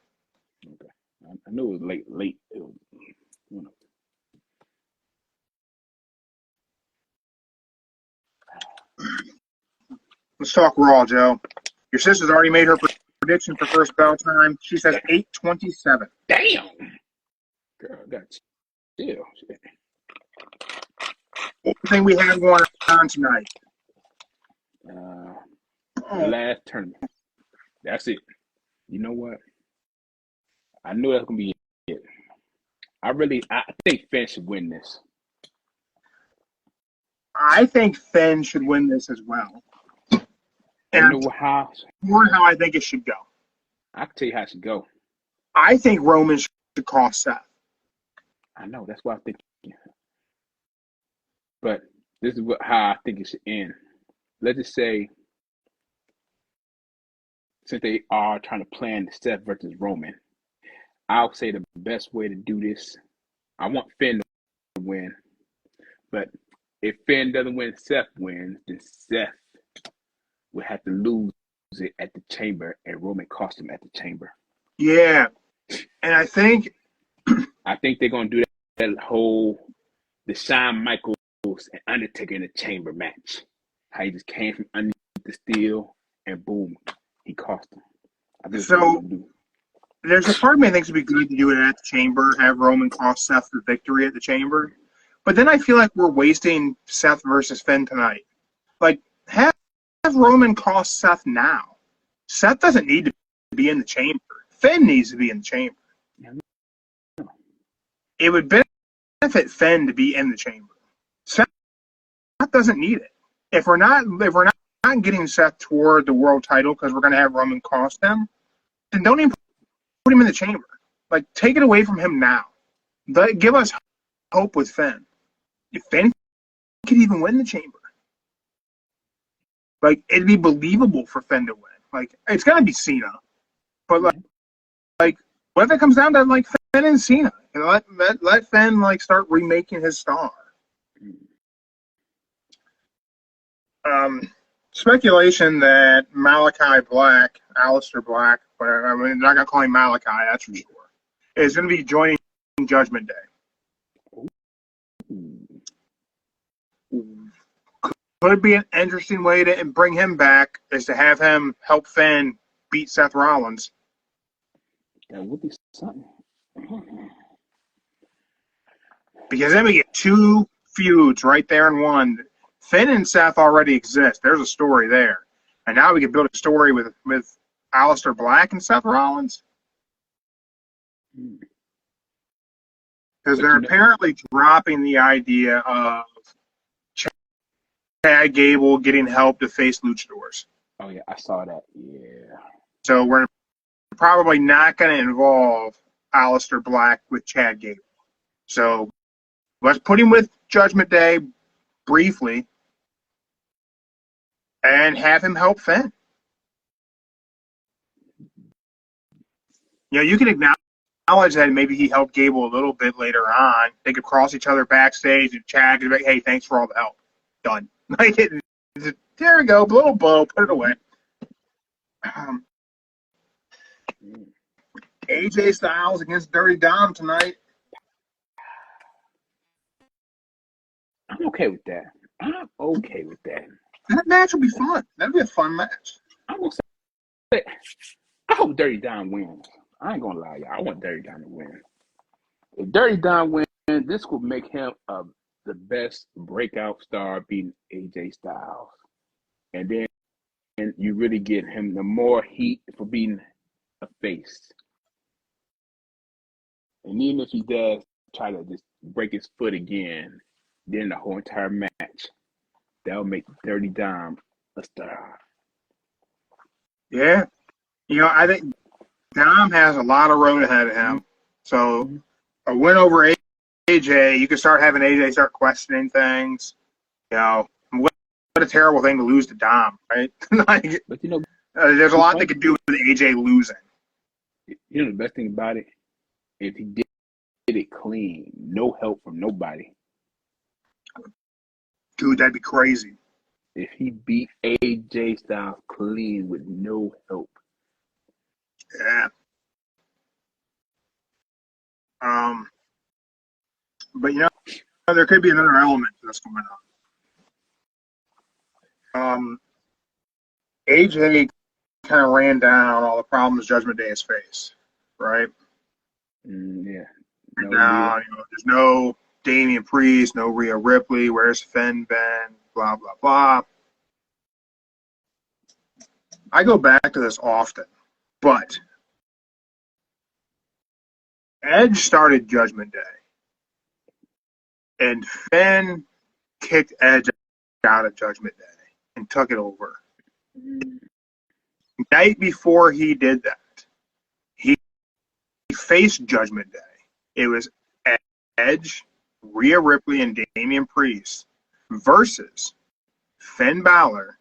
Okay, I knew it was late. It was, you know. Let's talk Raw, Joe. Your sister's already made her prediction for first bell time. She says 8:27. Damn. Girl, that's chill. What thing we have going on tonight? The last tournament. That's it. You know what? I knew that's gonna be it. I think Finn should win this. I think Finn should win this as well. And you know how I think it should go. I can tell you how it should go. I think Roman should cost Seth. I know, that's what I think. But this is how I think it should end. Let's just say, since they are trying to plan the Seth versus Roman, I'll say the best way to do this, I want Finn to win. But if Finn doesn't win, Seth wins, then Seth would have to lose it at the Chamber, and Roman cost him at the Chamber. Yeah. And I think they're going to do that whole the Shawn Michaels and Undertaker in the Chamber match. How he just came from underneath the steel and boom, he cost him. So there's a part of me that thinks it'd be good to do it at the Chamber, have Roman cost Seth the victory at the Chamber. But then I feel like we're wasting Seth versus Finn tonight. Like, have Roman cost Seth now. Seth doesn't need to be in the Chamber. Finn needs to be in the Chamber. It would benefit Finn to be in the Chamber. Seth doesn't need it. If we're not getting Seth toward the world title because we're going to have Roman cost him, then don't even put him in the Chamber. Like, take it away from him now. Give us hope with Finn. If Finn could even win the Chamber, like, it'd be believable for Finn to win. Like, it's going to be Cena, but like, what if it comes down to like Finn and Cena? You know, let Finn like start remaking his star. Speculation that Malachi Black, Aleister Black, whatever, I mean, they're not gonna call him Malachi, that's for sure, is gonna be joining Judgment Day. Could be an interesting way to bring him back, is to have him help Finn beat Seth Rollins. That would be something. Because then we get two feuds right there in one. Finn and Seth already exist. There's a story there. And now we can build a story with Aleister Black and Seth Rollins. Because they're apparently dropping the idea of Chad Gable getting help to face luchadors. Oh, yeah, I saw that. Yeah. So we're probably not going to involve Aleister Black with Chad Gable. So let's put him with Judgment Day briefly and have him help Finn. You can acknowledge that maybe he helped Gable a little bit later on. They could cross each other backstage, and Chad could be like, "Hey, thanks for all the help." Done. There we go, little bow, put it away. AJ Styles against Dirty Dom tonight. I'm okay with that. That match will be fun. That'll be a fun match. I'm gonna say, I hope Dirty Dom wins. I ain't gonna lie, y'all. I want Dirty Dom to win. If Dirty Dom wins, this will make him the best breakout star, beating AJ Styles, and then you really get him the more heat for being a face. And even if he does try to just break his foot again, then the whole entire match, that'll make Dirty Dom a star. Yeah. I think Dom has a lot of road ahead of him. So a win over AJ, you can start having AJ start questioning things. What a terrible thing to lose to Dom, right? But there's a lot they could do with AJ losing. The best thing about it, if he did it clean, no help from nobody. Dude, that'd be crazy. If he beat AJ Styles clean with no help. Yeah. But there could be another element to this going on. AJ kind of ran down all the problems Judgment Day has faced, right? Yeah. There's no Damian Priest, no Rhea Ripley. Where's Finn been? Blah blah blah. I go back to this often, but Edge started Judgment Day, and Finn kicked Edge out of Judgment Day and took it over. Night before he did that, he faced Judgment Day. It was Edge, Rhea Ripley, and Damian Priest versus Finn Balor,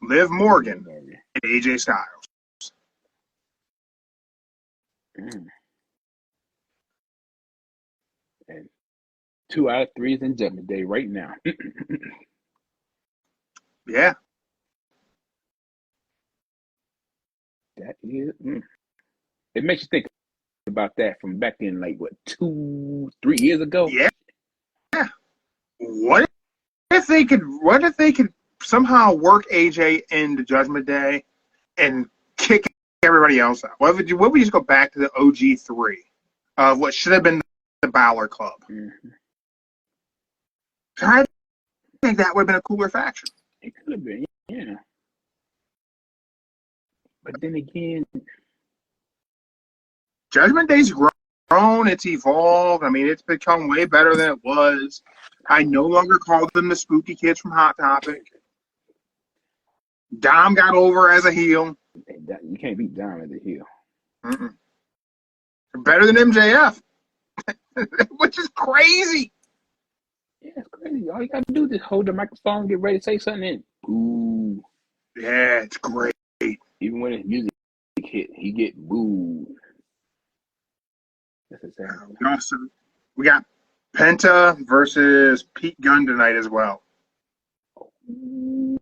Liv Morgan, and AJ Styles. And 2 out of 3 is in Judgment Day right now. Yeah. That is. It makes you think about that from back in 2-3 years ago. Yeah. What if they could somehow work AJ into Judgment Day and kick everybody else out? What if we just go back to the OG3 of what should have been the Balor Club? I think that would have been a cooler faction. It could have been, yeah. But then again, Judgment Day's grown, it's evolved. It's become way better than it was. I no longer call them the spooky kids from Hot Topic. Dom got over as a heel. You can't beat Dom as a heel. Better than MJF, which is crazy. Yeah, it's crazy. All you got to do is just hold the microphone, get ready to say something, and boo. Yeah, it's great. Even when his music hit, he get booed. That's exactly. We got Penta versus Pete Gunn tonight as well. I'm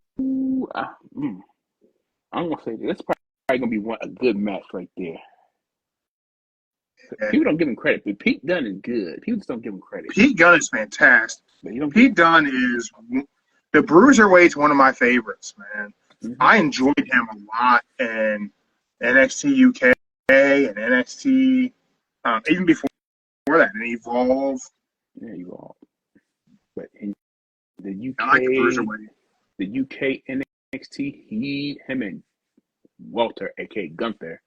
gonna say that's probably gonna be a good match right there. People don't give him credit, but Pete Gunn is good. People just don't give him credit. Pete Gunn is fantastic. Pete Gunn is the Bruiserweight's one of my favorites, man. I enjoyed him a lot in NXT UK and NXT, even before that, and Evolve. Yeah, Evolve. But in the UK, I like the Bruiserweight. The UK NXT, him and Walter, aka Gunther,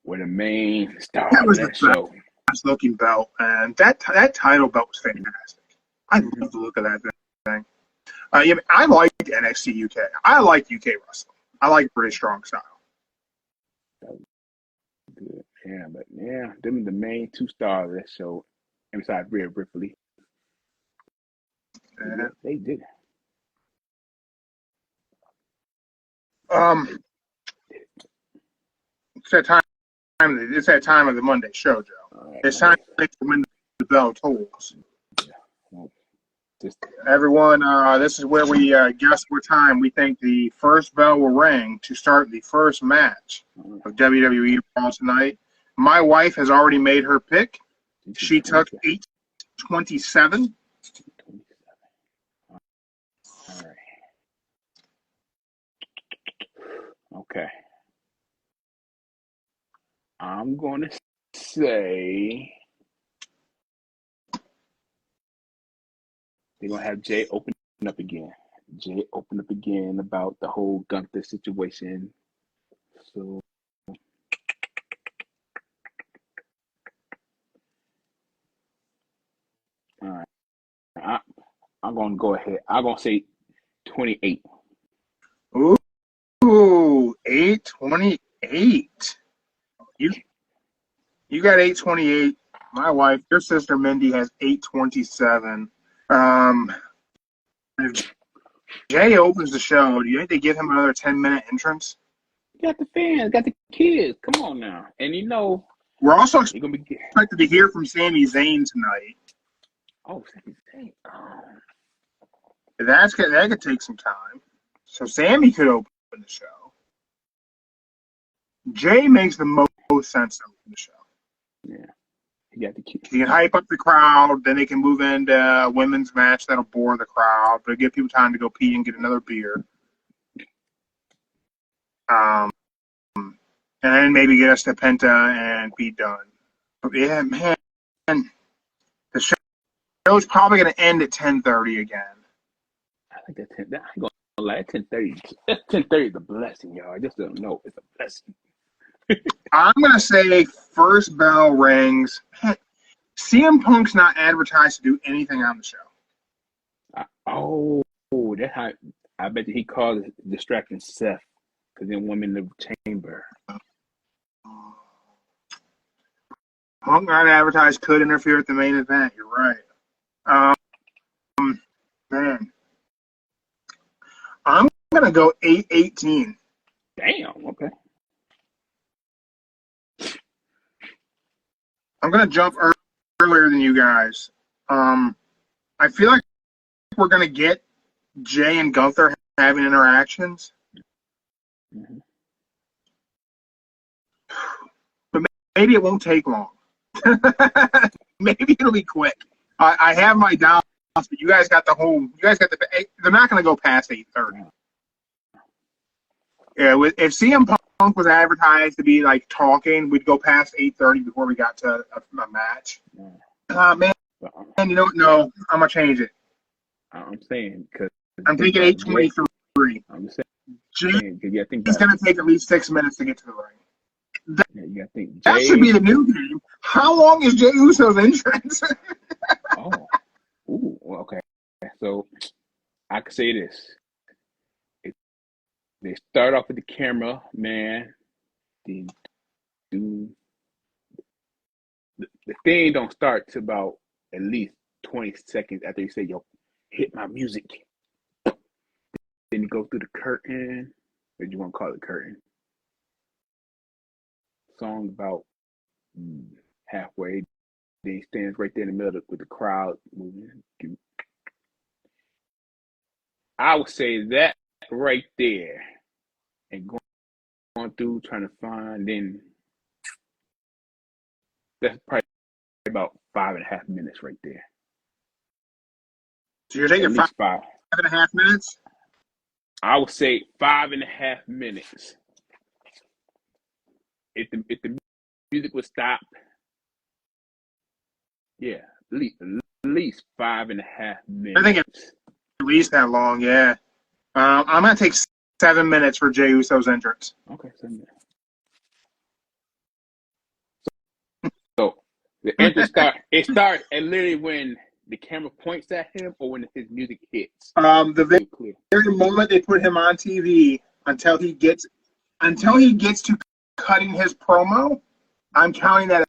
were the main stars of that show. Best looking belt, and that title belt was fantastic. I love the look of that thing. I liked NXT UK. I like UK wrestling. I like British strong style. Good. Yeah, but yeah, them the main two stars of that show. And besides Rhea Ripley, Yeah. they did. It's that time. It's that time of the Monday show, Joe. Right, It's time to when the bell tolls. well, just Everyone, this is where we guess what time we think the first bell will ring to start the first match of WWE Raw tonight. My wife has already made her pick. She took 8:27. All right. Okay. I'm going to say they're going to have Jay open up again. Jay open up again about the whole Gunther situation. So all right. I'm going to go ahead. I'm going to say 28. Ooh, 8:28. You got 8:28. My wife, your sister Mindy, has 8:27. If Jay opens the show, do you think they give him another 10-minute entrance? You got the fans, got the kids. Come on now. And you know, we're also gonna be expected to hear from Sami Zayn tonight. Oh, Sami Zayn. Oh. That could take some time. So Sami could open the show. Jay makes the most sense to open the show. Yeah. You got the kids. He can hype up the crowd, then they can move into a women's match that'll bore the crowd, but give people time to go pee and get another beer. And then maybe get us to Penta and be done. But yeah, man, the show's probably going to end at 10:30 again. I think that 10. I'm going to lie. 10:30. That 10:30 is a blessing, y'all. I just don't know. It's a blessing. I'm going to say first bell rings. CM Punk's not advertised to do anything on the show. That's how I bet you he called it distracting Seth because then women in the chamber. Punk not advertised could interfere with the main event. You're right. Man, I'm going to go 8:18. Damn. Okay. I'm going to jump earlier than you guys. I feel like we're going to get Jay and Gunther having interactions. Mm-hmm. But maybe it won't take long. Maybe it'll be quick. I have my doubts, but you guys got the. They're not going to go past 8:30. Yeah, if CM Punk was advertised to be like talking, we'd go past 8:30 before we got to a match. Man, you know what? No, I'm gonna change it. I'm saying because I'm taking 8:23. I'm saying he's gonna take at least 6 minutes to get to the ring. You gotta think that should be the new game. How long is Jey Uso's entrance? Okay. So I could say this. They start off with the camera, man. The thing don't start to about at least 20 seconds after you say, yo, hit my music. Then you go through the curtain. What you want to call it, curtain? Song about halfway. Then he stands right there in the middle with the crowd moving. I would say that right there and going through trying to find, then that's probably about 5.5 minutes right there. So you're taking 5.5 minutes? I would say 5.5 minutes. If the music would stop, yeah, at least 5.5 minutes. I think it's at least that long, yeah. I'm going to take 7 minutes for Jey Uso's entrance. Okay, 7 minutes. So the entrance starts and literally when the camera points at him or when his music hits. The very moment they put him on TV until he gets to cutting his promo, I'm counting that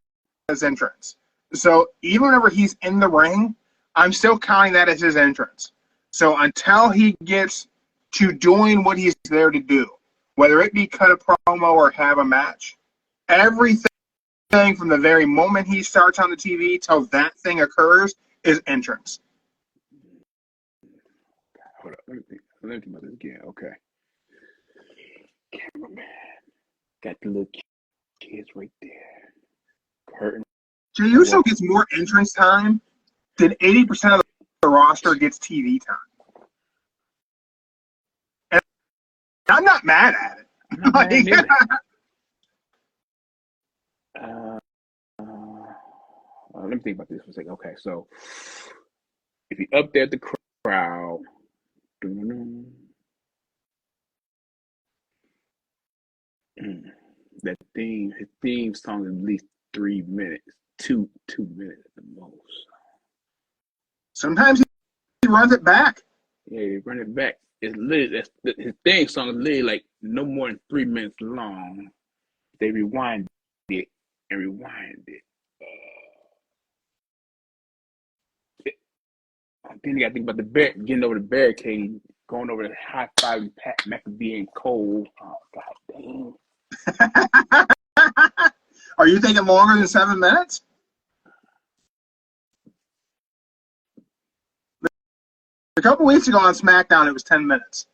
as entrance. So even whenever he's in the ring, I'm still counting that as his entrance. So until he gets to doing what he's there to do, whether it be cut a promo or have a match, everything from the very moment he starts on the TV till that thing occurs is entrance. Hold up. Let me think about this again. Okay. Cameraman. Got the little kids right there. Curtain. Jey Uso gets more entrance time than 80% of the roster gets TV time. And I'm not mad at it. I'm not mad let me think about this for a second. Okay, so if you up there at the crowd, that his theme song is at least 3 minutes, 2 minutes at the most. Sometimes he runs it back. Yeah, he run it back. It's literally his theme song is literally like no more than 3 minutes long. They rewind it and rewind it. Then you got to think about getting over the barricade, going over the high five with Pat McAfee and Cole. Oh, God dang. Are you thinking longer than 7 minutes? A couple weeks ago on SmackDown, it was 10 minutes.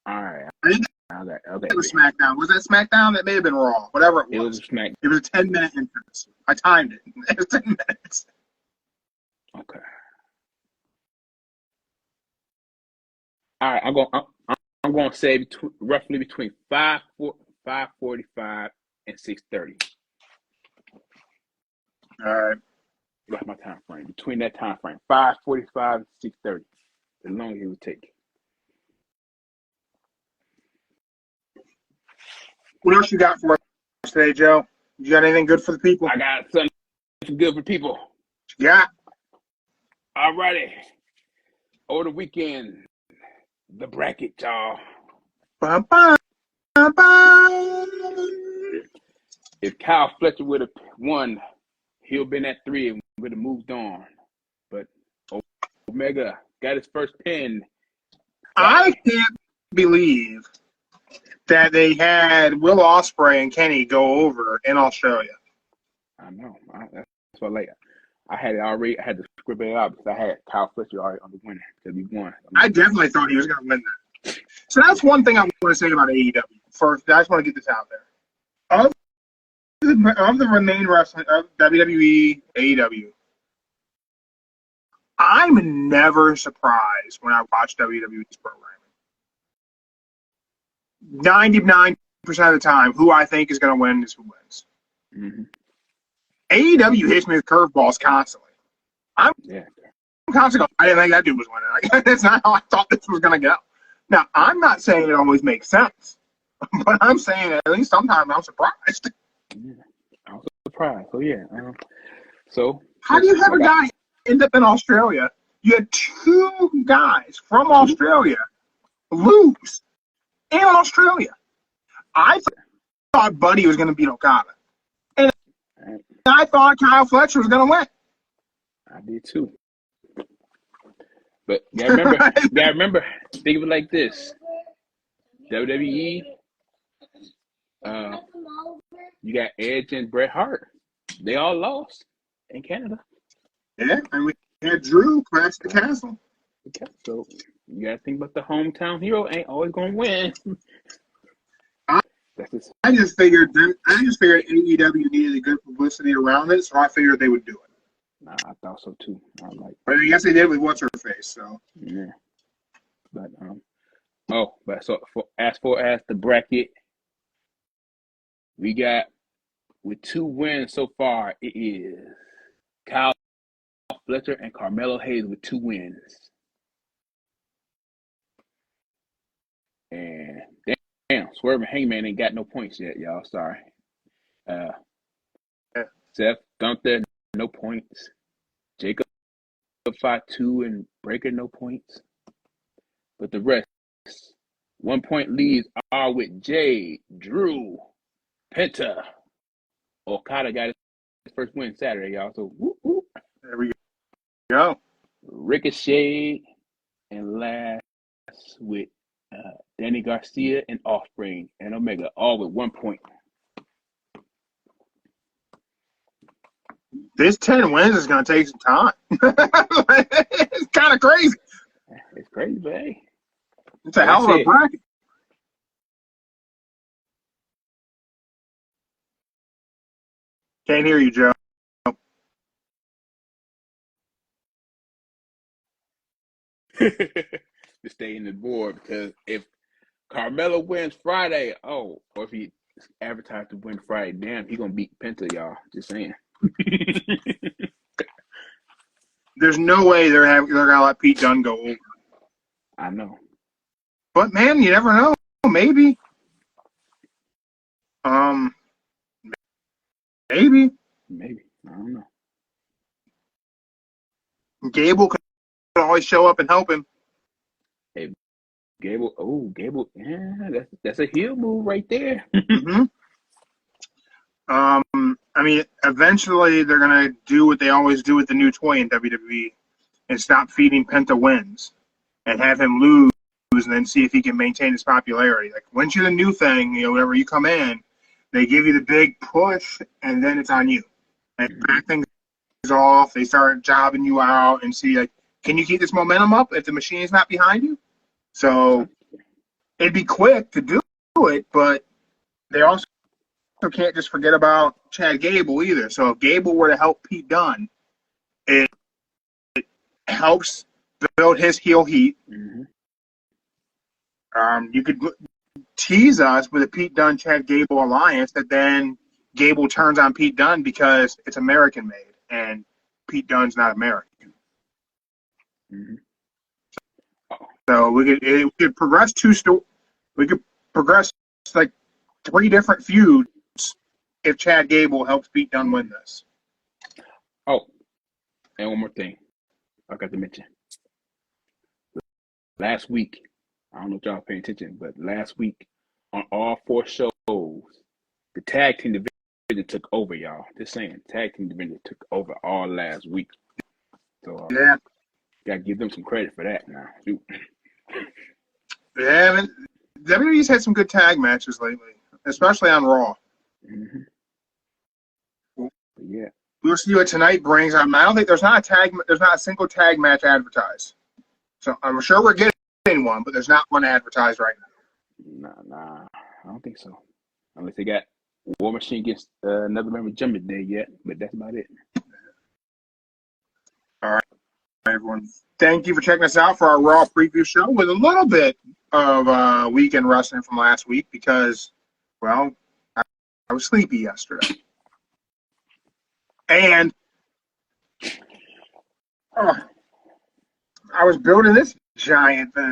All right. Okay. It was SmackDown. Was that SmackDown? That may have been Raw. Whatever it was. It was a 10-minute entrance. I timed it. It was 10 minutes. Okay. All right. I'm going to say roughly between 5:45 and 6:30. All right. That's my time frame. Between that time frame, 5:45 and 6:30. As long as it would take. What else you got for us today, Joe? You got anything good for the people? I got something good for people. Yeah. All righty. Over the weekend, the bracket, y'all. If Kyle Fletcher would have won, he'll been at 3 and would have moved on. But Omega got his first pin. I can't believe that they had Will Ospreay and Kenny go over in Australia. I know. That's what I had it already. I had to scribble it out because I had Kyle Fletcher already on the winner because he won. I definitely thought he was going to win that. So that's one thing I want to say about AEW. First, I just want to get this out there. Of the remaining wrestling of WWE, AEW, I'm never surprised when I watch WWE's programming. 99% of the time, who I think is going to win is who wins. Mm-hmm. AEW hits me with curveballs constantly. I'm constantly going, I didn't think that dude was winning. Like, that's not how I thought this was going to go. Now, I'm not saying it always makes sense, but I'm saying at least sometimes I'm surprised. Yeah, I was surprised. So, yeah. So how do you have a guy end up in Australia? You had 2 guys from Australia lose in Australia. I thought Buddy was going to beat Okada. And I thought Kyle Fletcher was going to win. I did too. But you gotta remember, think of it like this. WWE, you got Edge and Bret Hart. They all lost in Canada. Yeah, and we had Drew crash the castle. Okay, so you gotta think about the hometown hero ain't always gonna win. I just figured AEW needed a good publicity around it, so I figured they would do it. Nah, I thought so too. But I guess they did with what's her face. So yeah, but as far as the bracket, we got with 2 wins so far. It is Kyle Fletcher and Carmelo Hayes with 2 wins. And damn, Swerve and Hangman ain't got no points yet, y'all. Sorry. Seth Gunther, no points. Jacob 5-2 and Breaker, no points. But the rest, 1 point leads are with Jay, Drew, Penta. Okada got his first win Saturday, y'all. So, whoop, whoop. There we go. Ricochet and last with Danny Garcia and Offspring and Omega, all with 1 point. This 10 wins is going to take some time. It's kind of crazy. It's crazy, but hey. It's a hell of a bracket. Can't hear you, Joe. To stay in the board, because if Carmelo wins Friday, or if he advertised to win Friday, damn, he gonna beat Penta, y'all. Just saying. There's no way they're gonna let Pete Dunne go over. I know, but man, you never know. Maybe. Maybe. I don't know. Gable could always show up and help him. Hey, Gable, yeah, that's a heel move right there. Mm-hmm. I mean, eventually they're gonna do what they always do with the new toy in WWE, and stop feeding Penta wins, and have him lose, and then see if he can maintain his popularity. Like once you're the new thing, whenever you come in, they give you the big push, and then it's on you. And back things off, they start jobbing you out and see, like, can you keep this momentum up if the machine is not behind you? So it'd be quick to do it, but they also can't just forget about Chad Gable either. So if Gable were to help Pete Dunne, it helps build his heel heat. Mm-hmm. You could tease us with a Pete Dunne Chad Gable alliance that then Gable turns on Pete Dunne because it's American made and Pete Dunne's not American. Mm-hmm. So we could progress we could progress like 3 different feuds if Chad Gable helps Pete Dunne win this. Oh, and one more thing I got to mention. Last week, I don't know if y'all paying attention, but last week on all 4 shows, the tag team division took over, y'all. Just saying, tag team division took over all last week. So yeah, gotta give them some credit for that now. Shoot. Yeah, WWE's had some good tag matches lately, especially on Raw. Mm-hmm. Yeah. We'll see what tonight brings. I don't think there's not a single tag match advertised. So I'm sure we're getting one, but there's not one advertised right now. Nah, I don't think so. Unless they got War Machine against another member Judgment Day yet, but that's about it. All right, everyone. Thank you for checking us out for our Raw preview show with a little bit of weekend wrestling from last week because, well, I was sleepy yesterday. And I was building this giant thing.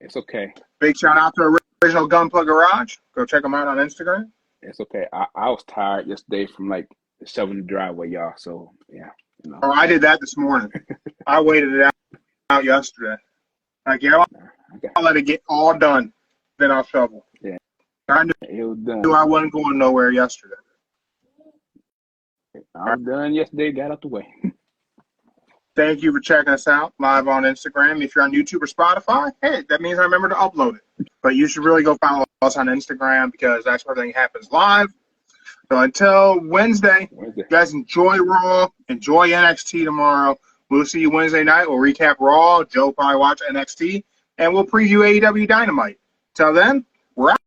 It's okay. Big shout out to Original Gunplug Garage. Go check them out on Instagram. It's okay. I was tired yesterday from like shoveling the driveway, y'all. So yeah. Oh, I did that this morning. I waited it out yesterday. Like, I'll let it get all done, then I'll shovel. Yeah. I knew I wasn't going nowhere yesterday. I was done yesterday, got out the way. Thank you for checking us out live on Instagram. If you're on YouTube or Spotify, hey, that means I remember to upload it. But you should really go follow us on Instagram because that's where everything happens live. So until Wednesday, you guys enjoy Raw, enjoy NXT tomorrow. We'll see you Wednesday night. We'll recap Raw. Joe probably watch NXT, and we'll preview AEW Dynamite. Till then, we're out.